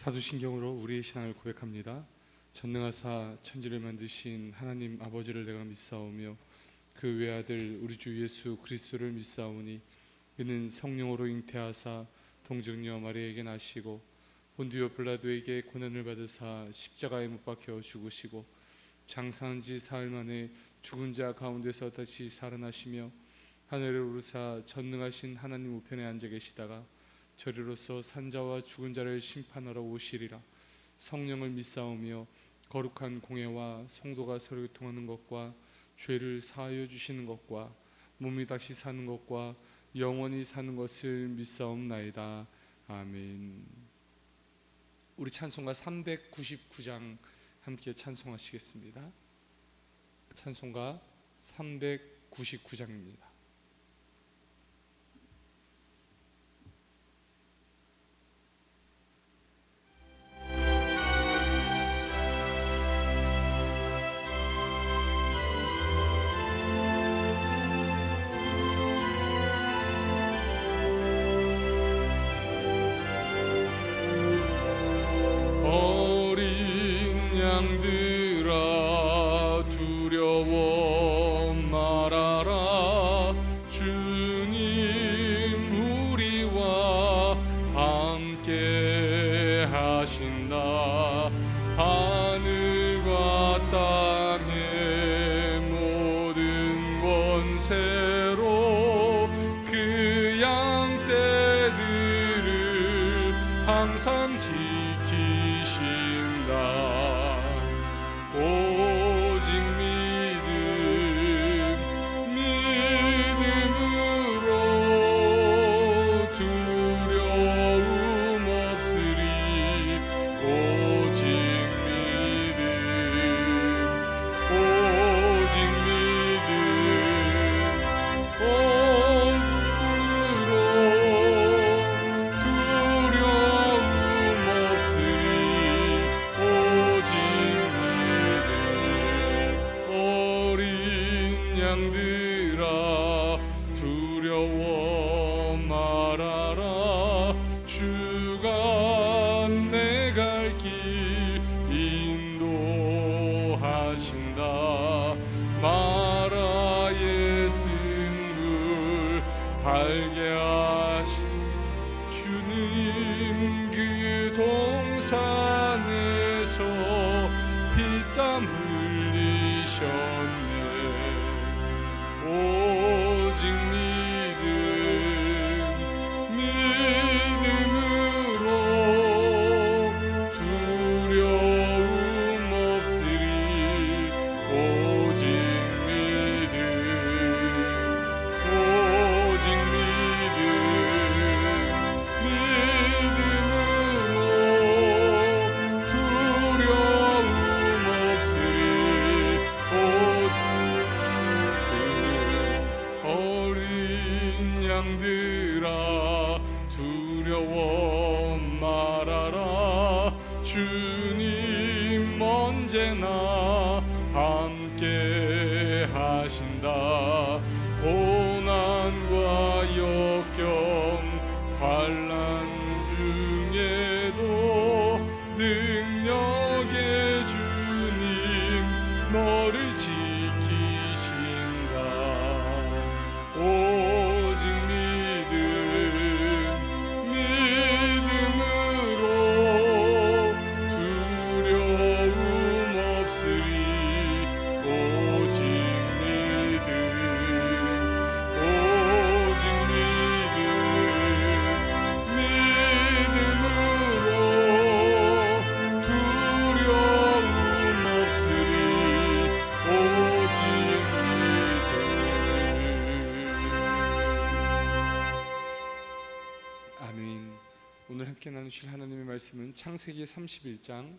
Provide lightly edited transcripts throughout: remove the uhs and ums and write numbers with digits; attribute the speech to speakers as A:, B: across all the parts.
A: 사도신경으로 우리의 신앙을 고백합니다. 전능하사 천지를 만드신 하나님 아버지를 내가 믿사오며 그 외아들 우리 주 예수 그리스도를 믿사오니 그는 성령으로 잉태하사 동정녀 마리아에게 나시고 본디오 빌라도에게 고난을 받으사 십자가에 못 박혀 죽으시고 장사한 지 사흘 만에 죽은 자 가운데서 다시 살아나시며 하늘에 오르사 전능하신 하나님 우편에 앉아 계시다가 저리로서 산자와 죽은 자를 심판하러 오시리라. 성령을 믿사오며 거룩한 공예와 성도가 서로 교통하는 것과 죄를 사하여 주시는 것과 몸이 다시 사는 것과 영원히 사는 것을 믿사옵나이다. 아멘. 우리 찬송가 399장 함께 찬송하시겠습니다. 찬송가 399장입니다.
B: 양들아 두려워 말아라. 주님 우리와 함께 하신다. 하늘과 땅의 모든 권세로 그 양떼들을 항상 오직 믿음으로 두려움 없으리. 오직 믿음 두려움 없으리. 양들아 두려워 말아라. 주가 내 갈 길 인도하신다. 마라의 쓴물 달게 하신 주님 그 동산에서 피땀 흘리셨네. 오직 믿음으로 두려움 없으리. 오직 믿음으로 두려움 없으리. 어린 양들아 두려워 말아라. 주님 언제나 함께 하신다. 고난과 역경 환난 중에도 능력의 주님 너를 지키신다. 오직 믿음으로 두려움 없으리. 오직 믿음으로 두려움 없으리. 오직
A: 아멘. 오늘 함께 나누실 하나님의 말씀은 창세기 31장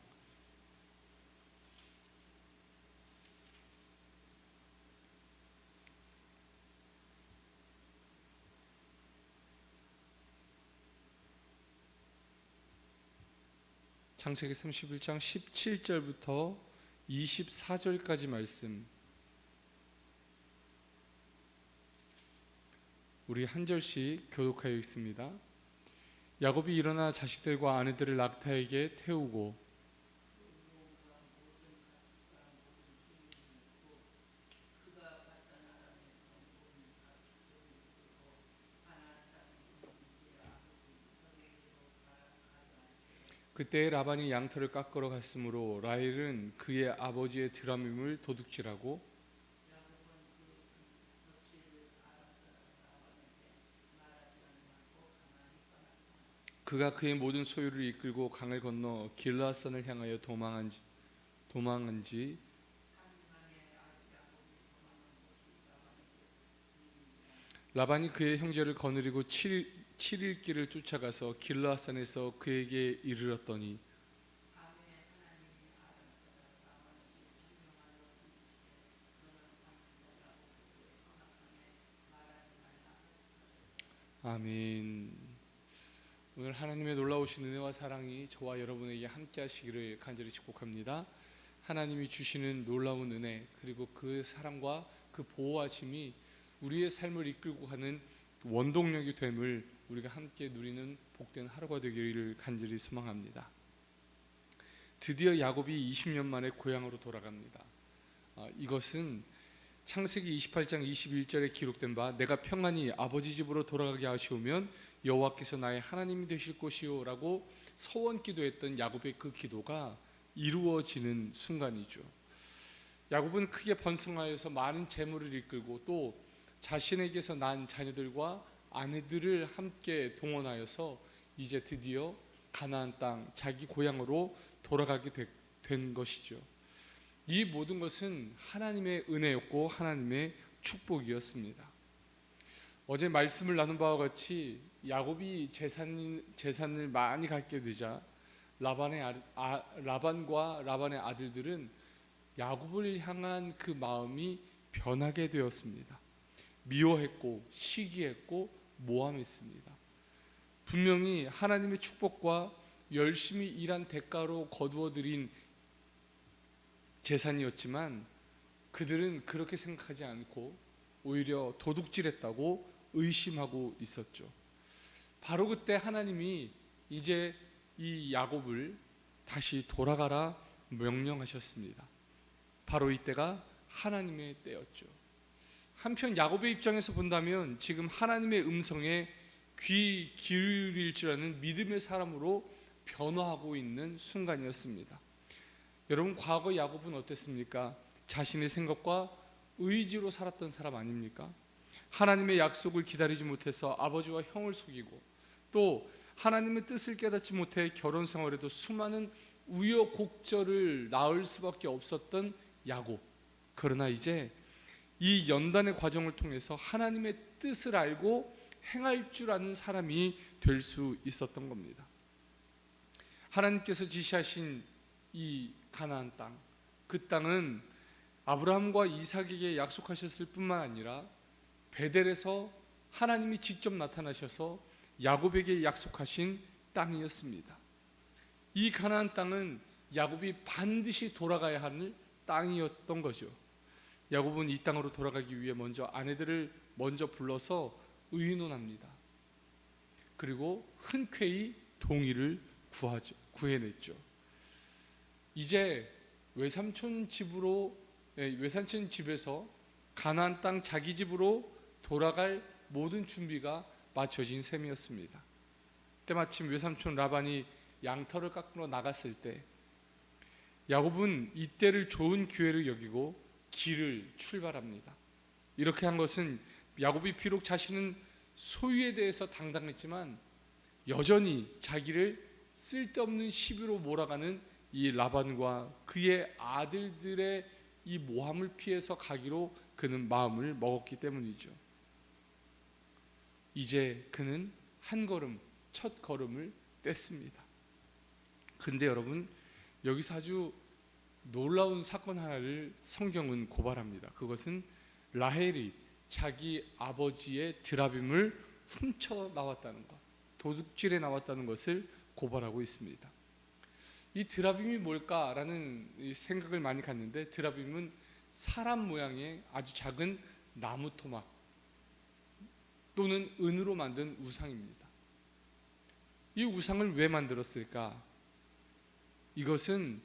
A: 창세기 31장 17절부터 24절까지 말씀, 우리 한 절씩 교독하여 있습니다. 야곱이 일어나 자식들과 아내들을 낙타에게 태우고 그때 라반이 양털을 깎으러 갔으므로 라헬은 그의 아버지의 드라밈을 도둑질하고 그가 그의 모든 소유를 이끌고 강을 건너 길르앗산을 향하여 도망한지 라반이 그의 형제를 거느리고 7일 길을 쫓아가서 길르앗산에서 그에게 이르렀더니 아멘. 오늘 하나님의 놀라우신 은혜와 사랑이 저와 여러분에게 함께 하시기를 간절히 축복합니다. 하나님이 주시는 놀라운 은혜 그리고 그 사랑과 그 보호하심이 우리의 삶을 이끌고 가는 원동력이 됨을 우리가 함께 누리는 복된 하루가 되기를 간절히 소망합니다. 드디어 야곱이 20년 만에 고향으로 돌아갑니다. 이것은 창세기 28장 21절에 기록된 바 내가 평안히 아버지 집으로 돌아가게 하시오면 여호와께서 나의 하나님이 되실 것이요 라고 서원 기도했던 야곱의 그 기도가 이루어지는 순간이죠. 야곱은 크게 번성하여서 많은 재물을 이끌고 또 자신에게서 난 자녀들과 아내들을 함께 동원하여서 이제 드디어 가나안 땅 자기 고향으로 돌아가게 된 것이죠. 이 모든 것은 하나님의 은혜였고 하나님의 축복이었습니다. 어제 말씀을 나눈 바와 같이 야곱이 재산을 많이 갖게 되자 라반과 라반의 아들들은 야곱을 향한 그 마음이 변하게 되었습니다. 미워했고 시기했고 모함했습니다. 분명히 하나님의 축복과 열심히 일한 대가로 거두어들인 재산이었지만 그들은 그렇게 생각하지 않고 오히려 도둑질했다고 의심하고 있었죠. 바로 그때 하나님이 이제 이 야곱을 다시 돌아가라 명령하셨습니다. 바로 이때가 하나님의 때였죠. 한편 야곱의 입장에서 본다면 지금 하나님의 음성에 귀 기울일 줄 아는 믿음의 사람으로 변화하고 있는 순간이었습니다. 여러분, 과거 야곱은 어땠습니까? 자신의 생각과 의지로 살았던 사람 아닙니까? 하나님의 약속을 기다리지 못해서 아버지와 형을 속이고 또 하나님의 뜻을 깨닫지 못해 결혼 생활에도 수많은 우여곡절을 낳을 수밖에 없었던 야곱. 그러나 이제 이 연단의 과정을 통해서 하나님의 뜻을 알고 행할 줄 아는 사람이 될 수 있었던 겁니다. 하나님께서 지시하신 이 가나안 땅, 그 땅은 아브라함과 이삭에게 약속하셨을 뿐만 아니라 베델에서 하나님이 직접 나타나셔서 야곱에게 약속하신 땅이었습니다. 이 가나안 땅은 야곱이 반드시 돌아가야 하는 땅이었던 거죠. 야곱은 이 땅으로 돌아가기 위해 먼저 아내들을 불러서 의논합니다. 그리고 흔쾌히 동의를 구해냈죠. 이제 외삼촌 집에서 가나안 땅 자기 집으로 돌아갈 모든 준비가 마쳐진 셈이었습니다. 때마침 외삼촌 라반이 양털을 깎으러 나갔을 때 야곱은 이때를 좋은 기회를 여기고 길을 출발합니다. 이렇게 한 것은 야곱이 비록 자신은 소유에 대해서 당당했지만 여전히 자기를 쓸데없는 시비로 몰아가는 이 라반과 그의 아들들의 이 모함을 피해서 가기로 그는 마음을 먹었기 때문이죠. 이제 그는 첫 걸음을 뗐습니다. 근데 여러분, 여기서 아주 놀라운 사건 하나를 성경은 고발합니다. 그것은 라헬이 자기 아버지의 드라빔을 훔쳐 나왔다는 것, 도둑질해 나왔다는 것을 고발하고 있습니다. 이 드라빔이 뭘까라는 생각을 많이 갖는데, 드라빔은 사람 모양의 아주 작은 나무 토막 또는 은으로 만든 우상입니다. 이 우상을 왜 만들었을까? 이것은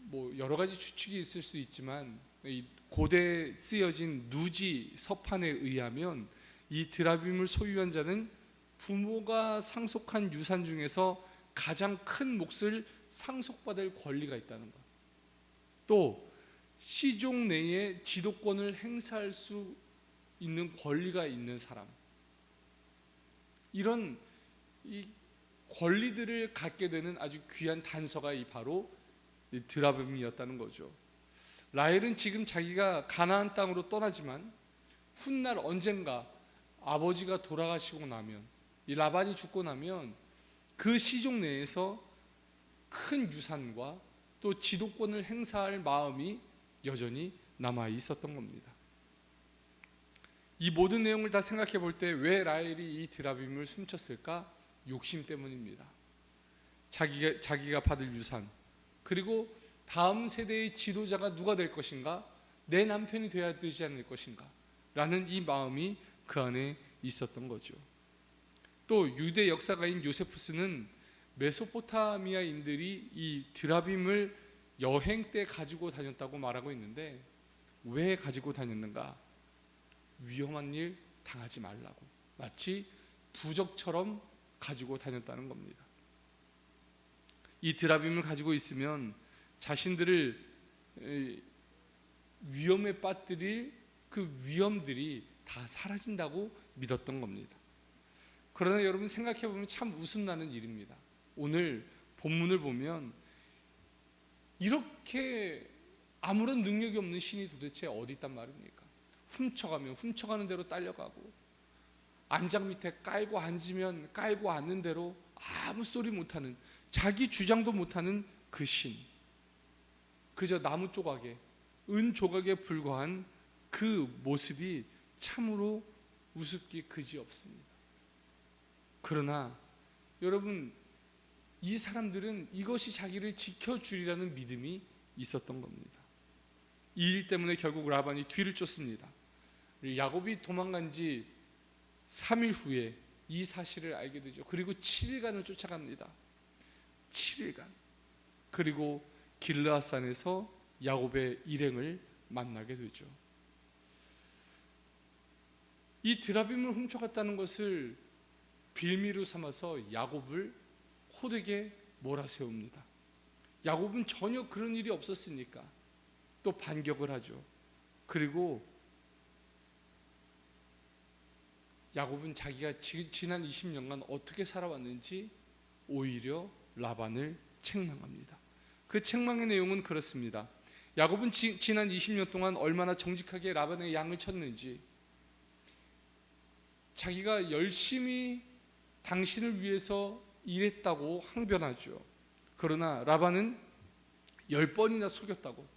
A: 뭐 여러 가지 추측이 있을 수 있지만 이 고대 쓰여진 누지 서판에 의하면 이 드라빔을 소유한 자는 부모가 상속한 유산 중에서 가장 큰 몫을 상속받을 권리가 있다는 것. 또 시종 내에 지도권을 행사할 수 있는 권리가 있는 사람. 이런 이 권리들을 갖게 되는 아주 귀한 단서가 바로 이 드라빔이었다는 거죠. 라헬은 지금 자기가 가나안 땅으로 떠나지만 훗날 언젠가 아버지가 돌아가시고 나면, 이 라반이 죽고 나면 그 시종 내에서 큰 유산과 또 지도권을 행사할 마음이 여전히 남아 있었던 겁니다. 이 모든 내용을 다 생각해 볼 때 왜 라헬이 이 드라빔을 훔쳤을까? 욕심 때문입니다. 자기가 받을 유산, 그리고 다음 세대의 지도자가 누가 될 것인가? 내 남편이 되어야 되지 않을 것인가? 라는 이 마음이 그 안에 있었던 거죠. 또 유대 역사가인 요세푸스는 메소포타미아인들이 이 드라빔을 여행 때 가지고 다녔다고 말하고 있는데, 왜 가지고 다녔는가? 위험한 일 당하지 말라고, 마치 부적처럼 가지고 다녔다는 겁니다. 이 드라빔을 가지고 있으면 자신들을 위험에 빠뜨릴 그 위험들이 다 사라진다고 믿었던 겁니다. 그러나 여러분 생각해 보면 참 웃음 나는 일입니다. 오늘 본문을 보면 이렇게 아무런 능력이 없는 신이 도대체 어디 있단 말입니까? 훔쳐가면 훔쳐가는 대로 딸려가고, 안장 밑에 깔고 앉으면 깔고 앉는 대로 아무 소리 못하는, 자기 주장도 못하는 그 신, 그저 나무 조각에, 은 조각에 불과한 그 모습이 참으로 우습기 그지없습니다. 그러나 여러분, 이 사람들은 이것이 자기를 지켜주리라는 믿음이 있었던 겁니다. 이 일 때문에 결국 라반이 뒤를 쫓습니다. 야곱이 도망간 지 3일 후에 이 사실을 알게 되죠. 그리고 7일간을 쫓아갑니다. 7일간. 그리고 길르앗산에서 야곱의 일행을 만나게 되죠. 이 드라빔을 훔쳐갔다는 것을 빌미로 삼아서 야곱을 호되게 몰아세웁니다. 야곱은 전혀 그런 일이 없었으니까 또 반격을 하죠. 그리고 야곱은 자기가 지난 20년간 어떻게 살아왔는지 오히려 라반을 책망합니다. 그 책망의 내용은 그렇습니다. 야곱은 지난 20년 동안 얼마나 정직하게 라반의 양을 쳤는지, 자기가 열심히 당신을 위해서 일했다고 항변하죠. 그러나 라반은 10번이나 속였다고,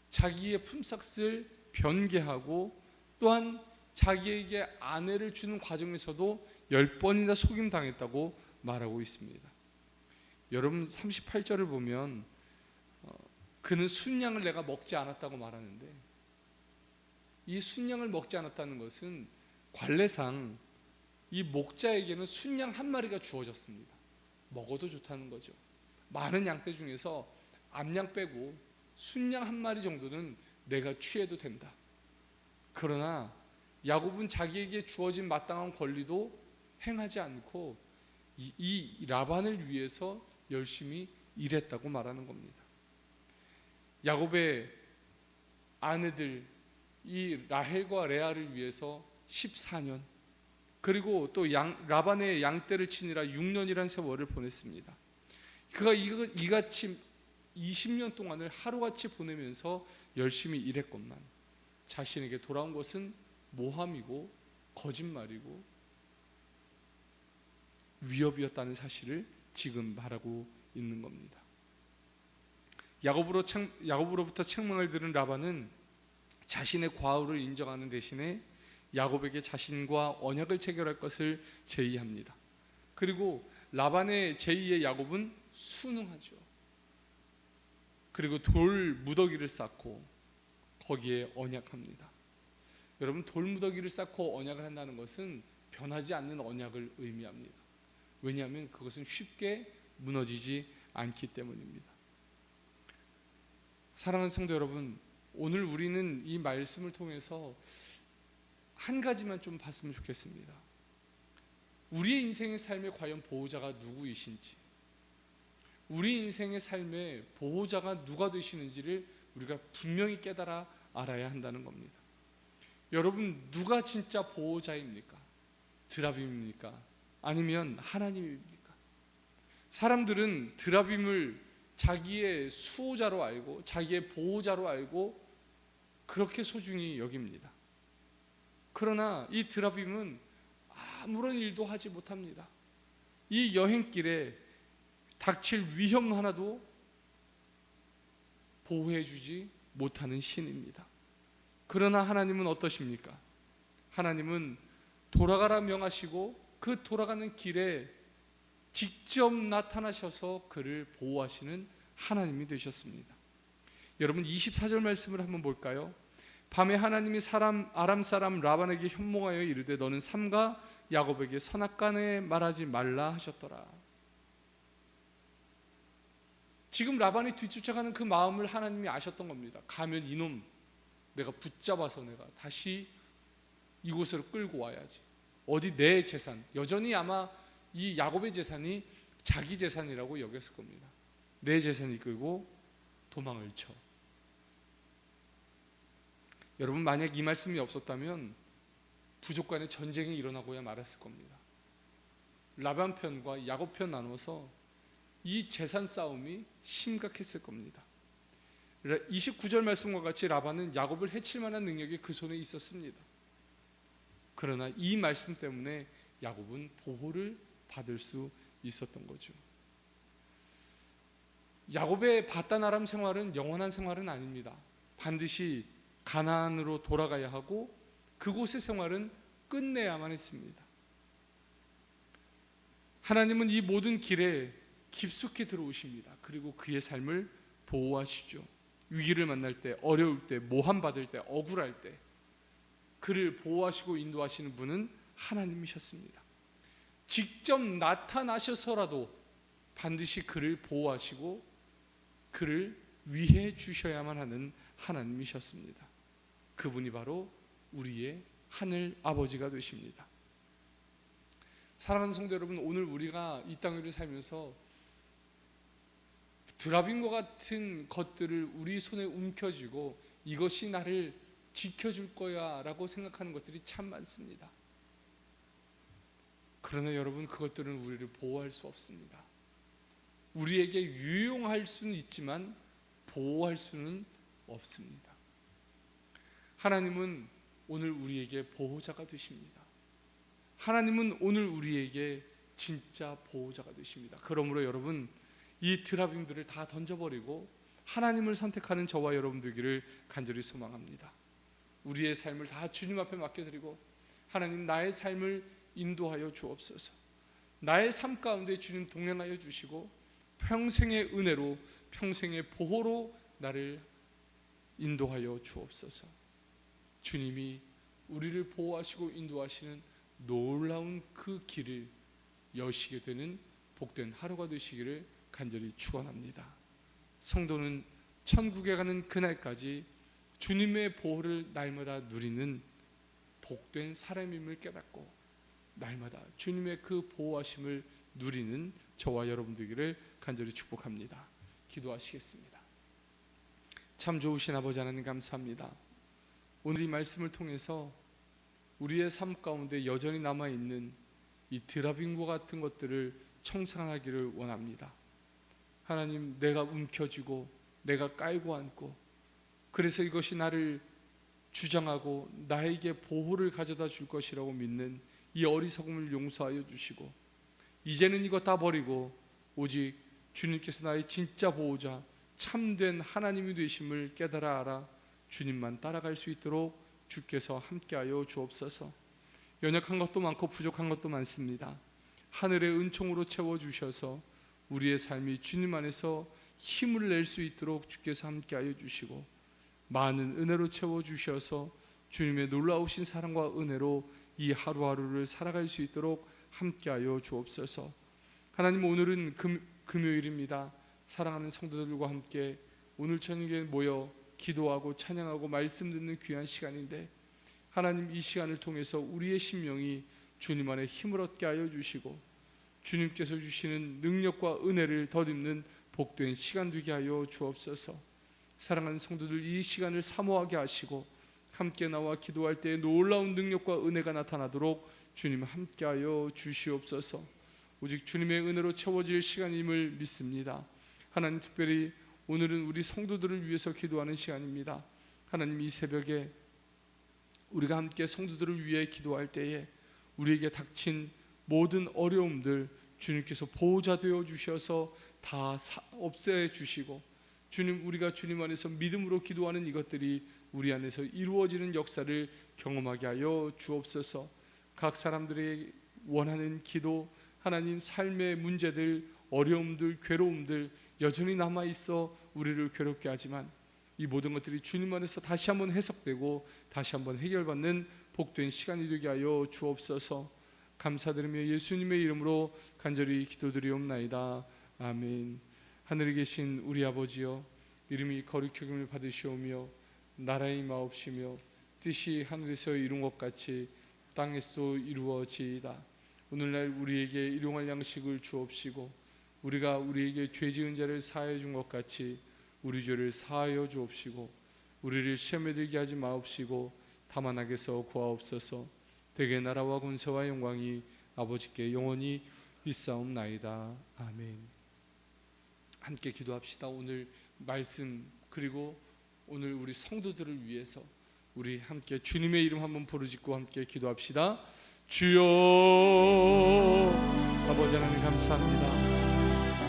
A: 자기의 품삯을 변개하고, 또한 자기에게 아내를 주는 과정에서도 10번이나 속임당했다고 말하고 있습니다. 여러분 38절을 보면 그는 순양을 내가 먹지 않았다고 말하는데, 이 순양을 먹지 않았다는 것은 관례상 이 목자에게는 순양 한 마리가 주어졌습니다. 먹어도 좋다는 거죠. 많은 양떼 중에서 암양 빼고 순양 한 마리 정도는 내가 취해도 된다. 그러나 야곱은 자기에게 주어진 마땅한 권리도 행하지 않고 이 라반을 위해서 열심히 일했다고 말하는 겁니다. 야곱의 아내들 이 라헬과 레아를 위해서 14년, 그리고 또 라반의 양떼를 치느라 6년이란 세월을 보냈습니다. 그가 이같이 20년 동안을 하루같이 보내면서 열심히 일했건만 자신에게 돌아온 것은 모함이고 거짓말이고 위협이었다는 사실을 지금 말하고 있는 겁니다. 야곱으로부터 책망을 들은 라반은 자신의 과오를 인정하는 대신에 야곱에게 자신과 언약을 체결할 것을 제의합니다. 그리고 라반의 제의에 야곱은 순응하죠. 그리고 돌 무더기를 쌓고 거기에 언약합니다. 여러분, 돌 무더기를 쌓고 언약을 한다는 것은 변하지 않는 언약을 의미합니다. 왜냐하면 그것은 쉽게 무너지지 않기 때문입니다. 사랑하는 성도 여러분, 오늘 우리는 이 말씀을 통해서 한 가지만 좀 봤으면 좋겠습니다. 우리의 인생의 삶에 과연 보호자가 누구이신지, 우리 인생의 삶의 보호자가 누가 되시는지를 우리가 분명히 깨달아 알아야 한다는 겁니다. 여러분, 누가 진짜 보호자입니까? 드라빔입니까? 아니면 하나님입니까? 사람들은 드라빔을 자기의 수호자로 알고 자기의 보호자로 알고 그렇게 소중히 여깁니다. 그러나 이 드라빔은 아무런 일도 하지 못합니다. 이 여행길에 닥칠 위험 하나도 보호해주지 못하는 신입니다. 그러나 하나님은 어떠십니까? 하나님은 돌아가라 명하시고 그 돌아가는 길에 직접 나타나셔서 그를 보호하시는 하나님이 되셨습니다. 여러분, 24절 말씀을 한번 볼까요? 밤에 하나님이 아람 사람 라반에게 현몽하여 이르되 너는 삼가 야곱에게 선악간에 말하지 말라 하셨더라. 지금 라반이 뒤쫓아가는 그 마음을 하나님이 아셨던 겁니다. 가면 이놈 내가 붙잡아서 내가 다시 이곳으로 끌고 와야지. 어디 내 재산, 여전히 아마 이 야곱의 재산이 자기 재산이라고 여겼을 겁니다. 내 재산이 끌고 도망을 쳐. 여러분, 만약 이 말씀이 없었다면 부족 간에 전쟁이 일어나고야 말았을 겁니다. 라반 편과 야곱 편 나눠서 이 재산 싸움이 심각했을 겁니다. 29절 말씀과 같이 라반은 야곱을 해칠 만한 능력이 그 손에 있었습니다. 그러나 이 말씀 때문에 야곱은 보호를 받을 수 있었던 거죠. 야곱의 바단 아람 생활은 영원한 생활은 아닙니다. 반드시 가나안으로 돌아가야 하고 그곳의 생활은 끝내야만 했습니다. 하나님은 이 모든 길에 깊숙이 들어오십니다. 그리고 그의 삶을 보호하시죠. 위기를 만날 때, 어려울 때, 모함받을 때, 억울할 때 그를 보호하시고 인도하시는 분은 하나님이셨습니다. 직접 나타나셔서라도 반드시 그를 보호하시고 그를 위해 주셔야만 하는 하나님이셨습니다. 그분이 바로 우리의 하늘 아버지가 되십니다. 사랑하는 성도 여러분, 오늘 우리가 이 땅 위를 살면서 드라빔과 같은 것들을 우리 손에 움켜쥐고 이것이 나를 지켜줄 거야 라고 생각하는 것들이 참 많습니다. 그러나 여러분, 그것들은 우리를 보호할 수 없습니다. 우리에게 유용할 수는 있지만 보호할 수는 없습니다. 하나님은 오늘 우리에게 보호자가 되십니다. 하나님은 오늘 우리에게 진짜 보호자가 되십니다. 그러므로 여러분, 이 드라빔들을 다 던져버리고 하나님을 선택하는 저와 여러분 되기를 간절히 소망합니다. 우리의 삶을 다 주님 앞에 맡겨드리고 하나님, 나의 삶을 인도하여 주옵소서. 나의 삶 가운데 주님 동행하여 주시고 평생의 은혜로, 평생의 보호로 나를 인도하여 주옵소서. 주님이 우리를 보호하시고 인도하시는 놀라운 그 길을 여시게 되는 복된 하루가 되시기를 간절히 축원합니다. 성도는 천국에 가는 그날까지 주님의 보호를 날마다 누리는 복된 사람임을 깨닫고 날마다 주님의 그 보호하심을 누리는 저와 여러분 되기를 간절히 축복합니다. 기도하시겠습니다. 참 좋으신 아버지 하나님, 감사합니다. 오늘 이 말씀을 통해서 우리의 삶 가운데 여전히 남아있는 이 드라빔과 같은 것들을 청산하기를 원합니다. 하나님, 내가 움켜쥐고 내가 깔고 앉고 그래서 이것이 나를 주장하고 나에게 보호를 가져다 줄 것이라고 믿는 이 어리석음을 용서하여 주시고 이제는 이거 다 버리고 오직 주님께서 나의 진짜 보호자, 참된 하나님이 되심을 깨달아 알아 주님만 따라갈 수 있도록 주께서 함께하여 주옵소서. 연약한 것도 많고 부족한 것도 많습니다. 하늘의 은총으로 채워주셔서 우리의 삶이 주님 안에서 힘을 낼 수 있도록 주께서 함께하여 주시고 많은 은혜로 채워주셔서 주님의 놀라우신 사랑과 은혜로 이 하루하루를 살아갈 수 있도록 함께하여 주옵소서. 하나님, 오늘은 금요일입니다. 사랑하는 성도들과 함께 오늘 저녁에 모여 기도하고 찬양하고 말씀 듣는 귀한 시간인데, 하나님, 이 시간을 통해서 우리의 심령이 주님 안에 힘을 얻게 하여 주시고 주님께서 주시는 능력과 은혜를 덧입는 복된 시간 되게 하여 주옵소서. 사랑하는 성도들, 이 시간을 사모하게 하시고 함께 나와 기도할 때에 놀라운 능력과 은혜가 나타나도록 주님 함께하여 주시옵소서. 오직 주님의 은혜로 채워질 시간임을 믿습니다. 하나님, 특별히 오늘은 우리 성도들을 위해서 기도하는 시간입니다. 하나님, 이 새벽에 우리가 함께 성도들을 위해 기도할 때에 우리에게 닥친 모든 어려움들 주님께서 보호자 되어 주셔서 다 없애 주시고, 주님, 우리가 주님 안에서 믿음으로 기도하는 이것들이 우리 안에서 이루어지는 역사를 경험하게 하여 주옵소서. 각 사람들의 원하는 기도, 하나님, 삶의 문제들, 어려움들, 괴로움들 여전히 남아있어 우리를 괴롭게 하지만 이 모든 것들이 주님 안에서 다시 한번 해석되고 다시 한번 해결받는 복된 시간이 되게 하여 주옵소서. 감사드리며 예수님의 이름으로 간절히 기도드리옵나이다. 아멘. 하늘에 계신 우리 아버지여, 이름이 거룩히 여김을 받으시오며 나라의 임하옵시며 뜻이 하늘에서 이룬 것 같이 땅에서도 이루어지이다. 오늘날 우리에게 일용할 양식을 주옵시고 우리가 우리에게 죄 지은 자를 사하여 준 것 같이 우리 죄를 사하여 주옵시고 우리를 시험에 들게 하지 마옵시고 다만 악에서 구하옵소서. 대개 나라와 권세와 영광이 아버지께 영원히 있사옵나이다. 아멘. 함께 기도합시다. 오늘 말씀, 그리고 오늘 우리 성도들을 위해서 우리 함께 주님의 이름 한번 부르짖고 함께 기도합시다. 주여. 아버지 하나님, 감사합니다.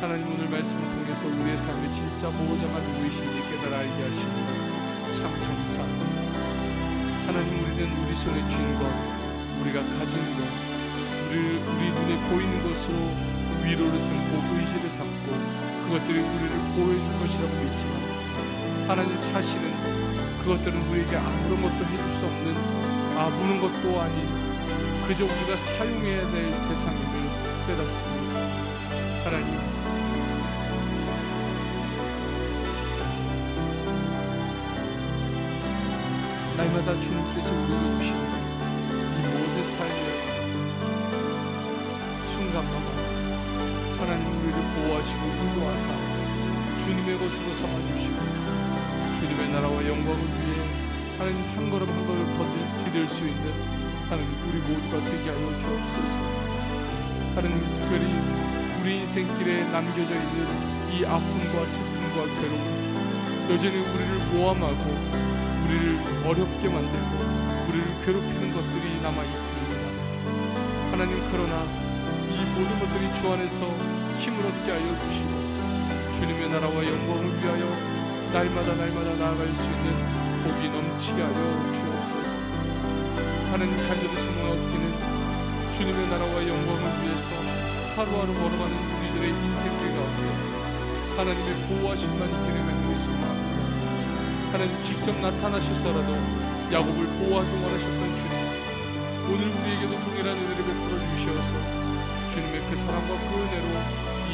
A: 하나님, 오늘 말씀을 통해서 우리의 삶에 진짜 보호자가 누구이신지 깨달아 알게 하시니 참 감사합니다. 하나님, 우리는 우리 손에 쥔 것, 우리가 가진 것, 우리 눈에 보이는 것으로 위로를 삼고 의지를 삼고 그것들이 우리를 보호해 줄 것이라고 믿지만, 하나님, 사실은 그것들은 우리에게 아무런 것도 해줄 수 없는 아무런 것도 아닌 그저 우리가 사용해야 될 대상임을 깨닫습니다. 하나님, 날마다 주님께서 우리에게 주시는 이 모든 삶의 순간마다 하나님 우리를 보호하시고 인도하사 주님의 것으로 삼아주시고 주님의 나라와 영광을 위해 하나님 한 걸음 한 걸음 더 디딜 수 있는 하나님 우리 모두가 되게 하여 주옵소서. 하나님, 특별히 우리 인생길에 남겨져 있는 이 아픔과 슬픔과 괴로움, 여전히 우리를 모함하고 우리를 어렵게 만들고 우리를 괴롭히는 것들이 남아 있습니다. 하나님, 그러나 이 모든 것들이 주 안에서 힘을 얻게 하여 주시고 주님의 나라와 영광을 위하여 날마다 나아갈 수 있는 복이 넘치게 하여 주옵소서. 하나님, 간절히 소망하기는 주님의 나라와 영광을 위해서 하루하루 걸어가는 우리들의 인생길 가운데 하나님의 보호하심만 있기를 간절히 소망합니다. 하나님, 직접 나타나셔서라도 야곱을 보호하기 원하셨던 주님, 오늘 우리에게도 동일한 은혜를 베풀어 주셔서 주님의 그 사랑과 그 은혜로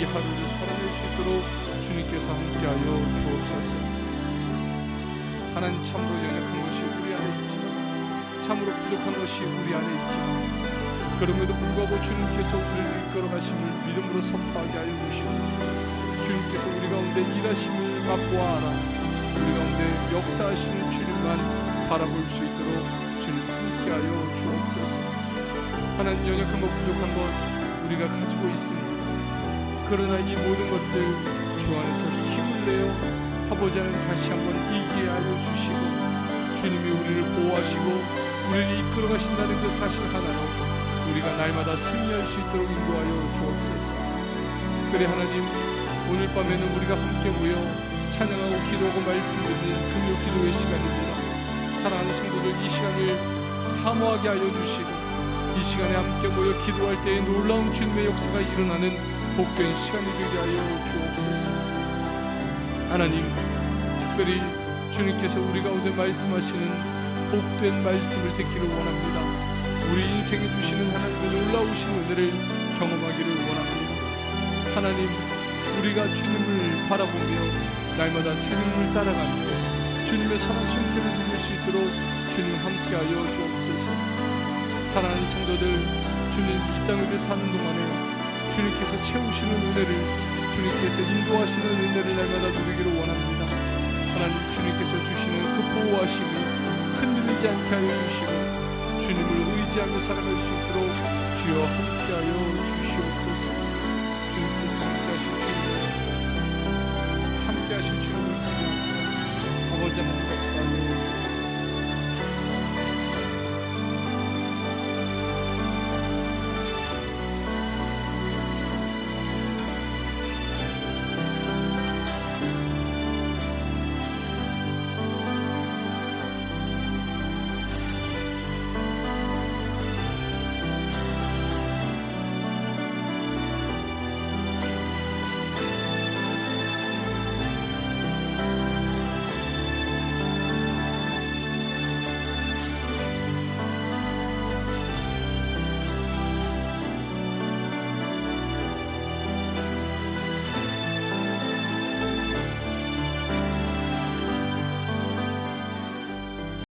A: 이 하루를 살아낼 수 있도록 주님께서 함께하여 주옵소서. 하나님, 참으로 연약한 것이 우리 안에 있지만, 참으로 부족한 것이 우리 안에 있지만, 그럼에도 불구하고 주님께서 우리를 이끌어가심을 믿음으로 선포하게 하여 주시고 주님께서 우리 가운데 일하심을 맛보아 알아 우리 가운데 역사하시는 주님만 바라볼 수 있도록 주님 함께하여 주옵소서. 하나님, 연약한 것, 부족한 것 우리가 가지고 있습니다. 그러나 이 모든 것들 주 안에서 힘을 내어 아버지 하나님 다시 한번 이기게 하여 주시고 주님이 우리를 보호하시고 우리를 이끌어가신다는 그 사실 하나로 우리가 날마다 승리할 수 있도록 인도하여 주옵소서. 특별히 하나님, 오늘 밤에는 우리가 함께 모여 찬양하고 기도하고 말씀 듣는 금요 기도의 시간입니다. 사랑하는 성도들, 이 시간을 사모하게 하여 주시고 이 시간에 함께 모여 기도할 때에 놀라운 주님의 역사가 일어나는 복된 시간이 되게 하여 주옵소서. 하나님, 특별히 주님께서 우리 가운데 말씀하시는 복된 말씀을 듣기를 원합니다. 우리 인생에 주시는 하나님의 놀라우신 은혜를 경험하기를 원합니다. 하나님, 우리가 주님을 바라보며 날마다 주님을 따라가며 주님의 선한 손길을 누릴 수 있도록 주님 함께하여 주옵소서. 사랑하는 성도들, 주님 이 땅을 사는 동안에 주님께서 채우시는 은혜를, 주님께서 인도하시는 은혜를 날마다 누리기를 원합니다. 하나님, 주님께서 주시는 그 보호하심이 흔들리지 않게 하여 주시고 주님을 의지하며 살아갈 수 있도록 주여 함께하여